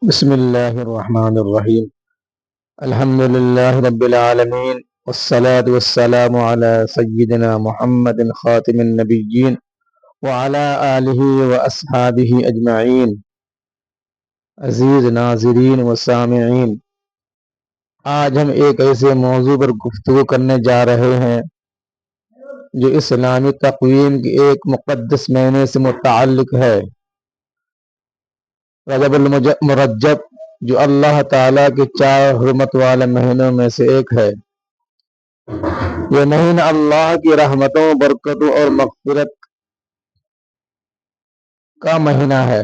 بسم الله الرحمن الرحيم. الحمد لله رب العالمين، والصلاة والسلام على سيدنا محمد خاتم النبيين وعلى آله وأصحابه أجمعين. عزیز ناظرین و سامعین، آج ہم ایک ایسے موضوع پر گفتگو کرنے جا رہے ہیں جو اسلامی تقویم کی ایک مقدس مہینے سے متعلق ہے، رجب المرجب، جو اللہ تعالیٰ کے 4 حرمت والے مہینوں میں سے ایک ہے۔ یہ مہینہ اللہ کی رحمتوں، برکتوں اور مغفرت کا مہینہ ہے۔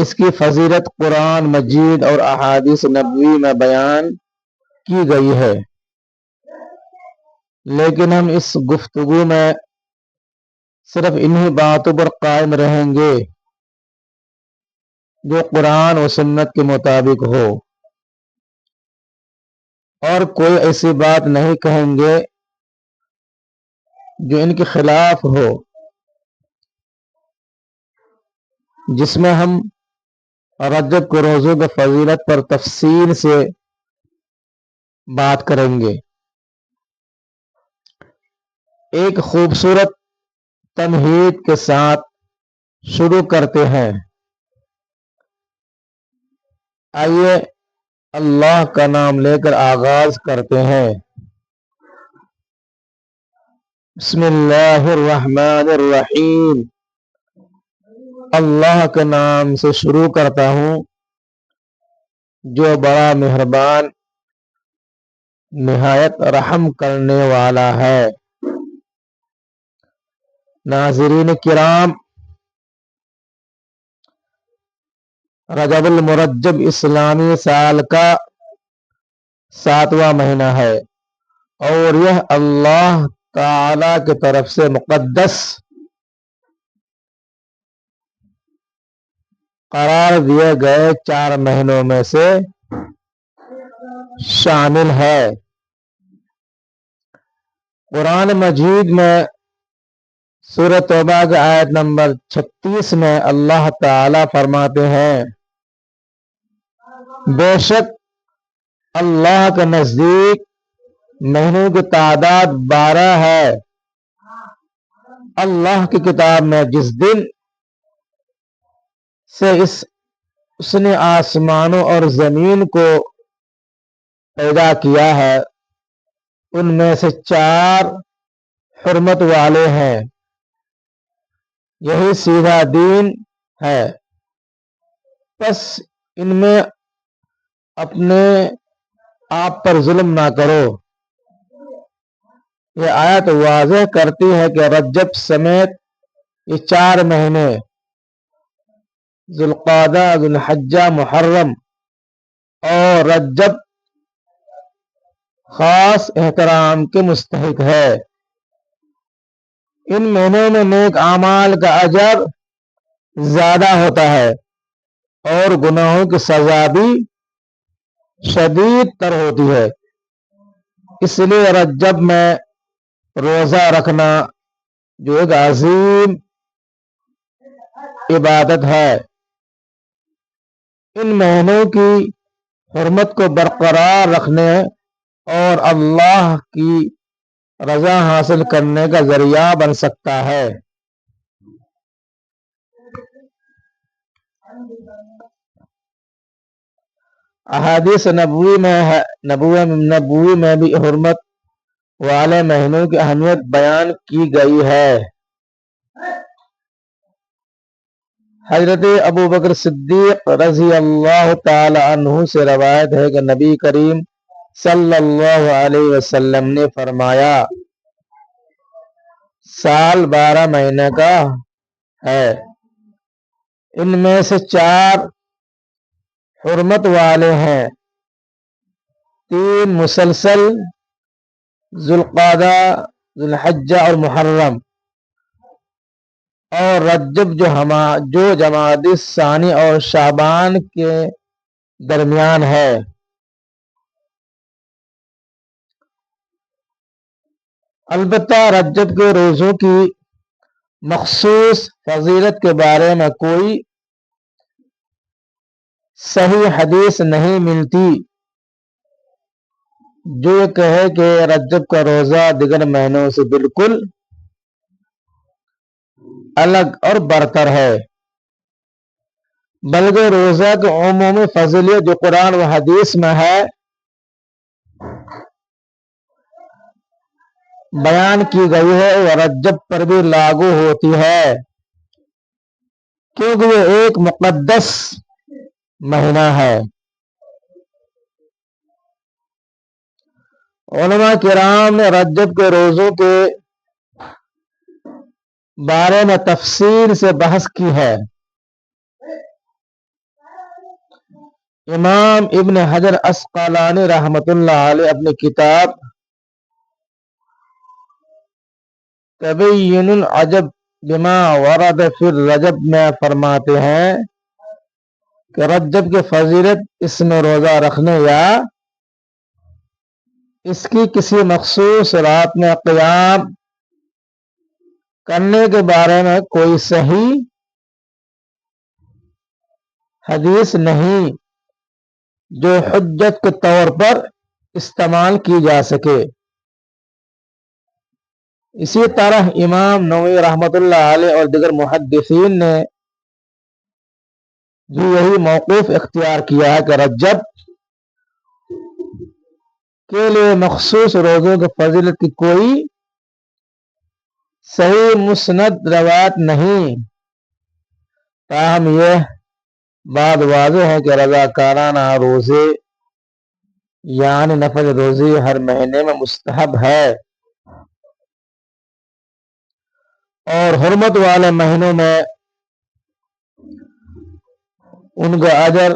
اس کی فضیلت قرآن مجید اور احادیث نبوی میں بیان کی گئی ہے، لیکن ہم اس گفتگو میں صرف انہی باتوں پر قائم رہیں گے جو قرآن و سنت کے مطابق ہو، اور کوئی ایسی بات نہیں کہیں گے جو ان کے خلاف ہو، جس میں ہم رجب کے روزوں کی فضیلت پر تفصیل سے بات کریں گے۔ ایک خوبصورت تمہید کے ساتھ شروع کرتے ہیں۔ آئیے اللہ کا نام لے کر آغاز کرتے ہیں۔ بسم اللہ الرحمن الرحیم۔ اللہ کے نام سے شروع کرتا ہوں جو بڑا مہربان، نہایت رحم کرنے والا ہے۔ ناظرین کرام، رجب المرجب اسلامی سال کا 7واں مہینہ ہے، اور یہ اللہ تعالی کی طرف سے مقدس قرار دیے گئے 4 مہینوں میں سے شامل ہے۔ قرآن مجید میں سورہ توبہ کی آیت نمبر 36 میں اللہ تعالی فرماتے ہیں، بے شک اللہ کے نزدیک مہینوں کی تعداد 12 ہے۔ اللہ کی کتاب میں جس دن سے اس نے آسمانوں اور زمین کو پیدا کیا ہے، ان میں سے 4 حرمت والے ہیں۔ یہی سیدھا دین ہے، پس ان میں اپنے آپ پر ظلم نہ کرو۔ یہ آیت واضح کرتی ہے کہ رجب سمیت یہ 4 مہینے ذوالقعدہ، ذوالحجہ، محرم اور رجب خاص احترام کے مستحق ہے۔ ان مہینوں میں نیک اعمال کا اجر زیادہ ہوتا ہے اور گناہوں کی سزا بھی شدید تر ہوتی ہے۔ اس لیے رجب میں روزہ رکھنا جو ایک عظیم عبادت ہے، ان مہینوں کی حرمت کو برقرار رکھنے اور اللہ کی رضا حاصل کرنے کا ذریعہ بن سکتا ہے۔ احادیث نبوی میں بھی حرمت والے مہینوں کی اہمیت بیان کی گئی ہے۔ حضرت ابوبکر صدیق رضی اللہ تعالی عنہ سے روایت ہے کہ نبی کریم صلی اللہ علیہ وسلم نے فرمایا، سال 12 مہینے کا ہے، ان میں سے 4 حرمت والے ہیں، 3 مسلسل، ذوالقعدہ، ذوالحجہ اور محرم، اور رجب جو جمادی الثانی اور شعبان کے درمیان ہے۔ البتہ رجب کے روزوں کی مخصوص فضیلت کے بارے میں کوئی صحیح حدیث نہیں ملتی جو یہ کہے کہ رجب کا روزہ دیگر مہینوں سے بالکل الگ اور برتر ہے، بلکہ روزہ کے عمومی فضیلت جو قرآن و حدیث میں ہے بیان کی گئی ہے وہ رجب پر بھی لاگو ہوتی ہے، کیونکہ وہ ایک مقدس مہینہ ہے۔ علماء کرام نے رجب کے روزوں کے بارے میں تفصیل سے بحث کی ہے۔ امام ابن حجر عسقلانی رحمۃ اللہ علیہ اپنی کتاب تبیین العجب بما ورد فی الرجب میں فرماتے ہیں کہ رجب کی فضیلت اس میں روزہ رکھنے یا اس کی کسی مخصوص رات میں قیام کرنے کے بارے میں کوئی صحیح حدیث نہیں جو حجت کے طور پر استعمال کی جا سکے۔ اسی طرح امام نووی رحمۃ اللہ علیہ اور دیگر محدثین نے بھی یہی موقف اختیار کیا ہے کہ رجب کے لیے مخصوص روزوں کی فضیلت کی کوئی صحیح مسند روایت نہیں، تاہم یہ بات واضح ہے کہ رضاکارانہ روزے یعنی نفل روزی ہر مہینے میں مستحب ہے، اور حرمت والے مہینوں میں ان کا اجر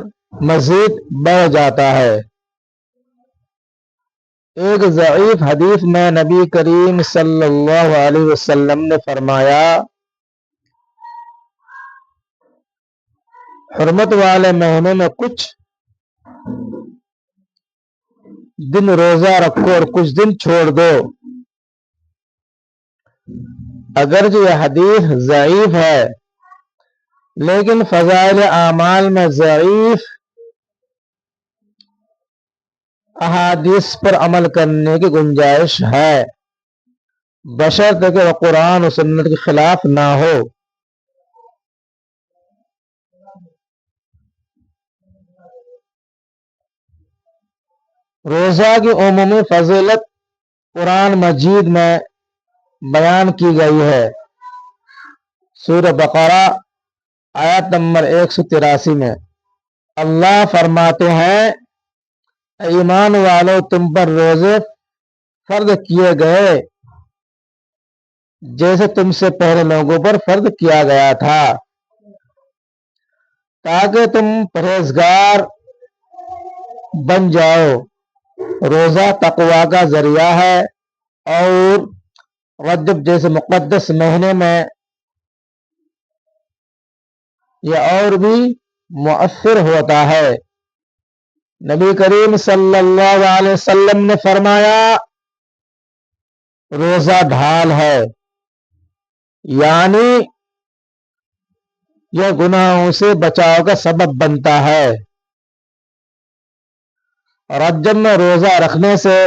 مزید بڑھ جاتا ہے۔ ایک ضعیف حدیث میں نبی کریم صلی اللہ علیہ وسلم نے فرمایا، حرمت والے مہینے میں کچھ دن روزہ رکھو اور کچھ دن چھوڑ دو۔ اگرچہ یہ حدیث ضعیف ہے لیکن فضائل اعمال میں ضعیف احادیث پر عمل کرنے کی گنجائش ہے، بشرطے کہ وہ قرآن و سنت کے خلاف نہ ہو۔ روزہ کی عمومی فضیلت قرآن مجید میں بیان کی گئی ہے۔ سورہ بقرہ آیت نمبر 183 میں اللہ فرماتے ہیں، ایمان والو تم پر روزے فرض کیے گئے جیسے تم سے پہلے لوگوں پر فرض کیا گیا تھا، تاکہ تم پرہیزگار بن جاؤ۔ روزہ تقویٰ کا ذریعہ ہے اور رجب جیسے مقدس مہینے میں یہ اور بھی مؤثر ہوتا ہے۔ نبی کریم صلی اللہ علیہ وسلم نے فرمایا، روزہ ڈھال ہے، یعنی یہ گناہوں سے بچاؤ کا سبب بنتا ہے۔ رجب میں روزہ رکھنے سے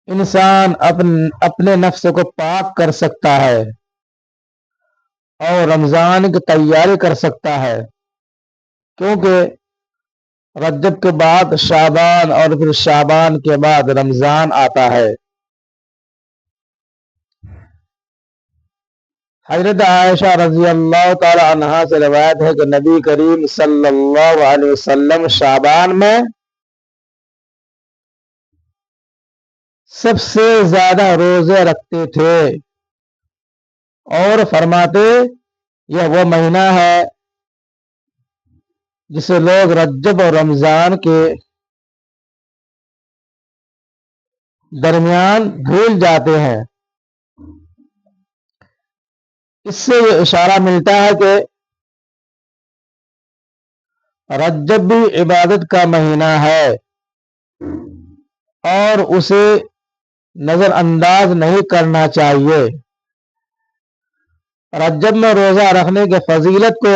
انسان اپنے نفس کو پاک کر سکتا ہے اور رمضان کی تیاری کر سکتا ہے، کیونکہ رجب کے بعد شعبان اور پھر شعبان کے بعد رمضان آتا ہے۔ حضرت عائشہ رضی اللہ تعالی عنہا سے روایت ہے کہ نبی کریم صلی اللہ علیہ وسلم شعبان میں سب سے زیادہ روزے رکھتے تھے اور فرماتے، یہ وہ مہینہ ہے جسے لوگ رجب اور رمضان کے درمیان بھول جاتے ہیں۔ اس سے یہ اشارہ ملتا ہے کہ رجب بھی عبادت کا مہینہ ہے اور اسے نظر انداز نہیں کرنا چاہیے۔ رجب میں روزہ رکھنے کی فضیلت کو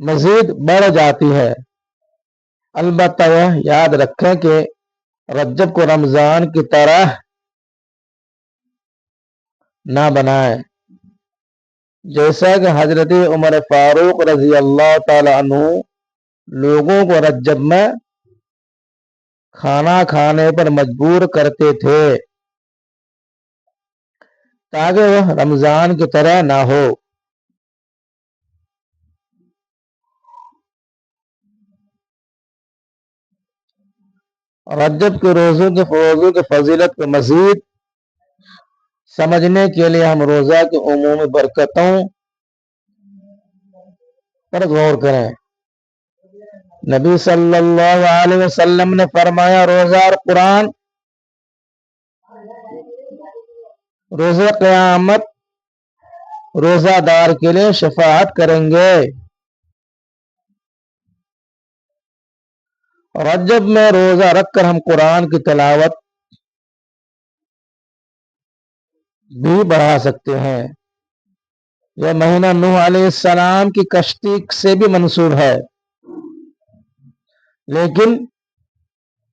مزید بڑھ جاتی ہے۔ البتہ یہ یاد رکھیں کہ رجب کو رمضان کی طرح نہ بنائیں۔ جیسا کہ حضرت عمر فاروق رضی اللہ تعالی عنہ لوگوں کو رجب میں کھانا کھانے پر مجبور کرتے تھے تاکہ وہ رمضان کی طرح نہ ہو۔ رجب کے روزوں کی فضیلت کو مزید سمجھنے کے لیے ہم روزہ کی عمومی برکتوں پر غور کریں۔ نبی صلی اللہ علیہ وسلم نے فرمایا، روزہ اور قرآن روز قیامت روزہ دار کے لیے شفاعت کریں گے۔ رجب میں روزہ رکھ کر ہم قرآن کی تلاوت بھی بڑھا سکتے ہیں۔ یہ مہینہ نوح علیہ السلام کی کشتی سے بھی منسوب ہے، لیکن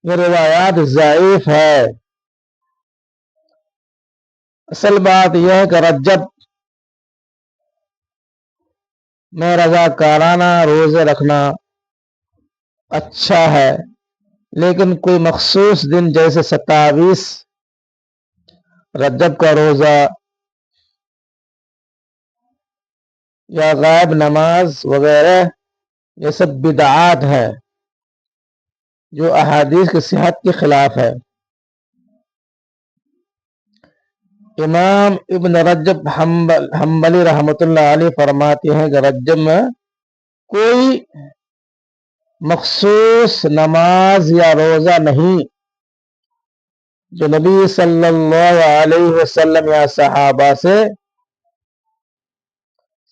یہ روایات ضعیف ہے۔ اصل بات یہ ہے کہ رجب میں رضاکارانہ روزے رکھنا اچھا ہے، لیکن کوئی مخصوص دن جیسے 27 رجب کا روزہ یا غائب نماز وغیرہ یہ سب بدعات ہے جو احادیث کی صحت کے خلاف ہے۔ امام ابن رجب حنبلی رحمۃ اللہ علیہ فرماتے ہیں کہ رجب میں کوئی مخصوص نماز یا روزہ نہیں جو نبی صلی اللہ علیہ وسلم یا صحابہ سے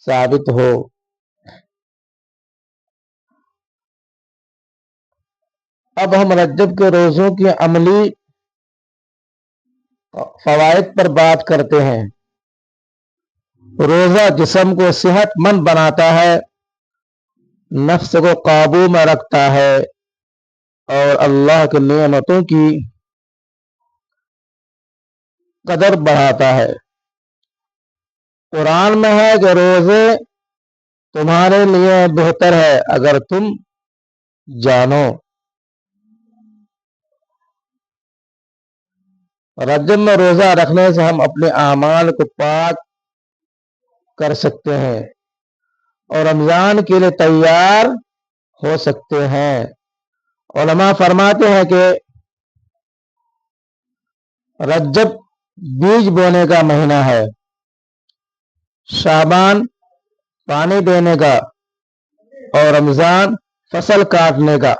ثابت ہو۔ اب ہم رجب کے روزوں کی عملی فوائد پر بات کرتے ہیں۔ روزہ جسم کو صحت مند بناتا ہے، نفس کو قابو میں رکھتا ہے اور اللہ کی نعمتوں کی قدر بڑھاتا ہے۔ قرآن میں ہے کہ روزے تمہارے لیے بہتر ہے اگر تم جانو۔ رجب میں روزہ رکھنے سے ہم اپنے اعمال کو پاک کر سکتے ہیں اور رمضان کے لیے تیار ہو سکتے ہیں۔ علماء فرماتے ہیں کہ رجب بیج بونے کا مہینہ ہے، شعبان پانی دینے کا اور رمضان فصل کاٹنے کا۔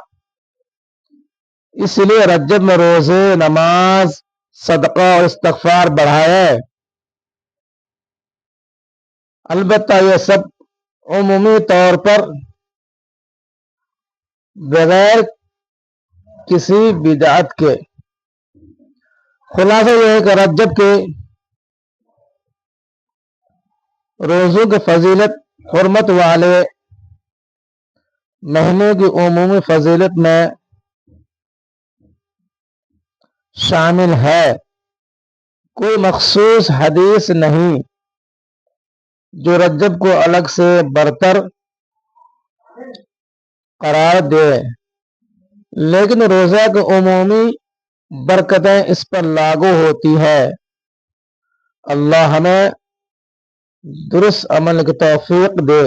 اس لیے رجب میں روزے، نماز، صدقہ اور استغفار بڑھائے۔ البتہ یہ سب عمومی طور پر بغیر کسی بدعت کے۔ خلاصہ یہ ہے کہ رجب کے روزوں کی فضیلت حرمت والے مہینے کی عمومی فضیلت میں شامل ہے۔ کوئی مخصوص حدیث نہیں جو رجب کو الگ سے برتر قرار دے، لیکن روزہ کی عمومی برکتیں اس پر لاگو ہوتی ہے۔ اللہ ہمیں درست عمل کی توفیق دے،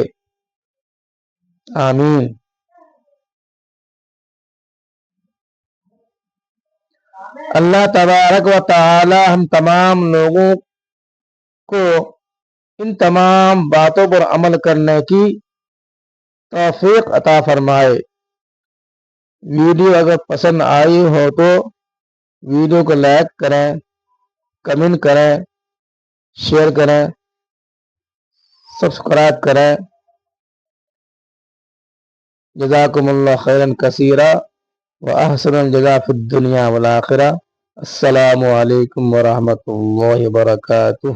آمین۔ اللہ تبارک و تعالی ہم تمام لوگوں کو ان تمام باتوں پر عمل کرنے کی توفیق عطا فرمائے۔ ویڈیو اگر پسند آئی ہو تو ویڈیو کو لائک کریں، کمنٹ کریں، شیئر کریں، سبسکرائب کریں۔ جزاکم اللہ خیرا کثیرا واحسن الجزاء فی الدنیا والآخرہ۔ السلام علیکم ورحمۃ اللہ وبرکاتہ۔